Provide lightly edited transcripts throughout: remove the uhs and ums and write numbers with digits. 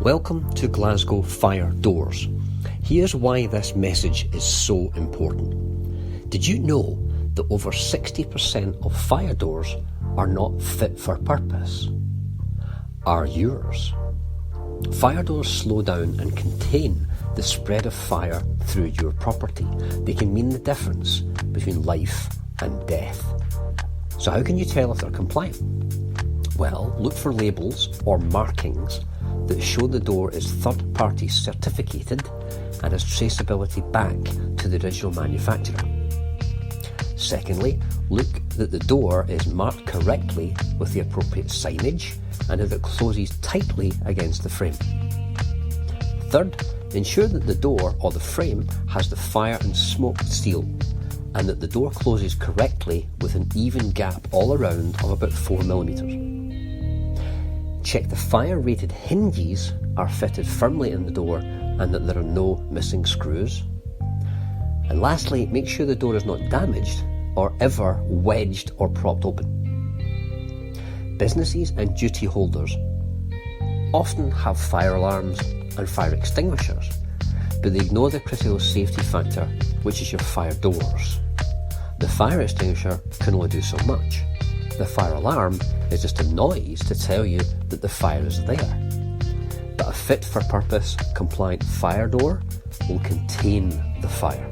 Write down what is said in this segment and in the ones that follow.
Welcome to Glasgow Fire Doors. Here's why this message is so important. Did you know that over 60% of fire doors are not fit for purpose? Are yours? Fire doors slow down and contain the spread of fire through your property. They can mean the difference between life and death. So how can you tell if they're compliant? Well, look for labels or markings that show the door is third-party certificated and has traceability back to the original manufacturer. Secondly, look that the door is marked correctly with the appropriate signage and that it closes tightly against the frame. Third, ensure that the door or the frame has the fire and smoke seal and that the door closes correctly with an even gap all around of about 4mm. Check the fire-rated hinges are fitted firmly in the door and that there are no missing screws. And lastly, make sure the door is not damaged or ever wedged or propped open. Businesses and duty holders often have fire alarms and fire extinguishers, but they ignore the critical safety factor, which is your fire doors. The fire extinguisher can only do so much. The fire alarm is just a noise to tell you that the fire is there. But a fit-for-purpose, compliant fire door will contain the fire.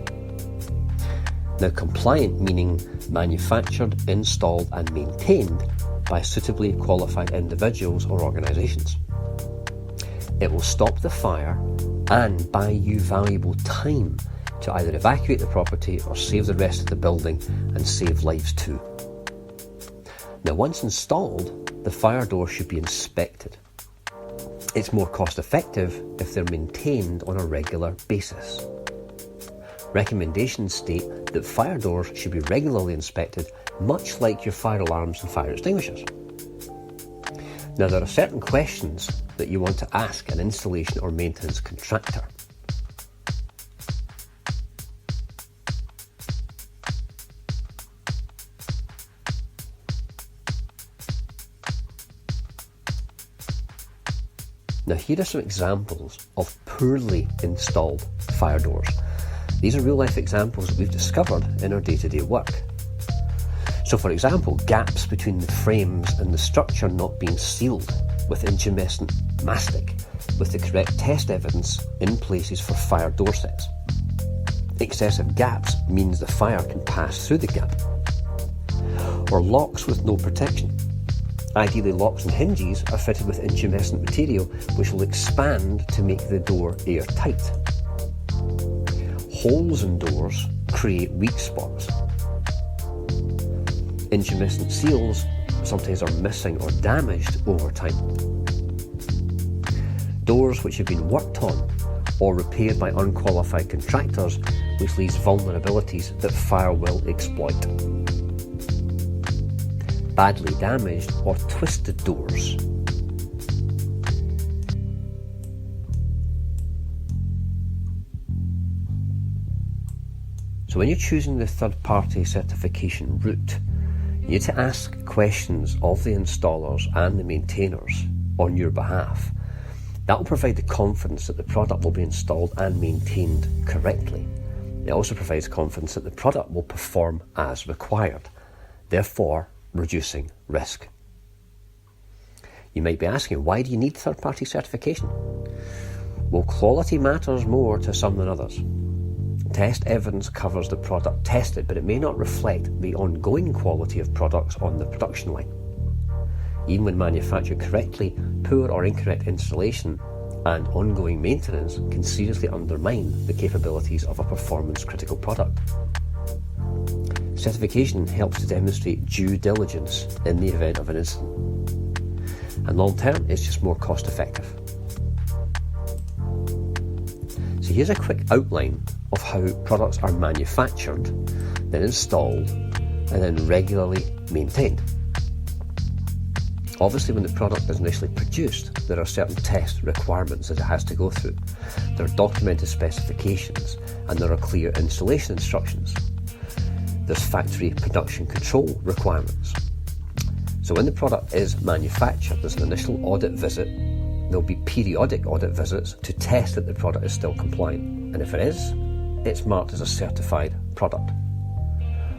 Now, compliant meaning manufactured, installed and maintained by suitably qualified individuals or organisations. It will stop the fire and buy you valuable time to either evacuate the property or save the rest of the building and save lives too. Now, once installed, the fire door should be inspected. It's more cost effective if they're maintained on a regular basis. Recommendations state that fire doors should be regularly inspected, much like your fire alarms and fire extinguishers. Now, there are certain questions that you want to ask an installation or maintenance contractor. Now, here are some examples of poorly installed fire doors. These are real-life examples that we've discovered in our day-to-day work. So, for example, gaps between the frames and the structure not being sealed with intumescent mastic with the correct test evidence in places for fire door sets. Excessive gaps means the fire can pass through the gap. Or locks with no protection. Ideally, locks and hinges are fitted with intumescent material which will expand to make the door airtight. Holes in doors create weak spots. Intumescent seals sometimes are missing or damaged over time. Doors which have been worked on or repaired by unqualified contractors, which leaves vulnerabilities that fire will exploit. Badly damaged or twisted doors. So when you're choosing the third-party certification route, you need to ask questions of the installers and the maintainers on your behalf. That will provide the confidence that the product will be installed and maintained correctly. It also provides confidence that the product will perform as required, therefore reducing risk. You might be asking, why do you need third-party certification? Well, quality matters more to some than others. Test evidence covers the product tested, but it may not reflect the ongoing quality of products on the production line. Even when manufactured correctly, poor or incorrect installation and ongoing maintenance can seriously undermine the capabilities of a performance-critical product. Certification helps to demonstrate due diligence in the event of an incident. And long term, it's just more cost effective. So here's a quick outline of how products are manufactured, then installed, and then regularly maintained. Obviously, when the product is initially produced, there are certain test requirements that it has to go through. There are documented specifications, and there are clear installation instructions. There's factory production control requirements. So when the product is manufactured, there's an initial audit visit there'll be periodic audit visits to test that the product is still compliant. And if it is, it's marked as a certified product.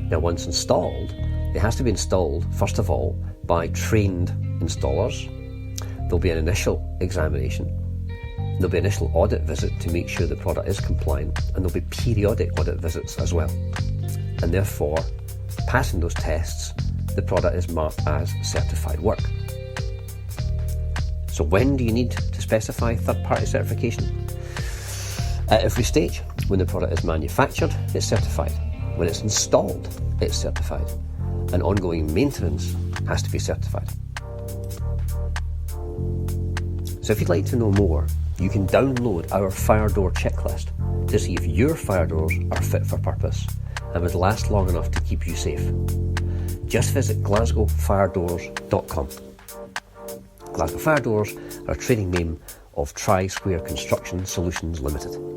Now, once installed, it has to be installed, first of all, by trained installers. There'll be an initial examination. There'll be an initial audit visit to make sure the product is compliant, and there'll be periodic audit visits as well. And therefore, passing those tests, the product is marked as certified work. So when do you need to specify third-party certification? At every stage. When the product is manufactured, it's certified. When it's installed, it's certified. And ongoing maintenance has to be certified. So if you'd like to know more, you can download our fire door checklist to see if your fire doors are fit for purpose and would last long enough to keep you safe. Just visit glasgowfiredoors.com. Glasgow Fire Doors are a trading name of Tri-Square Construction Solutions Limited.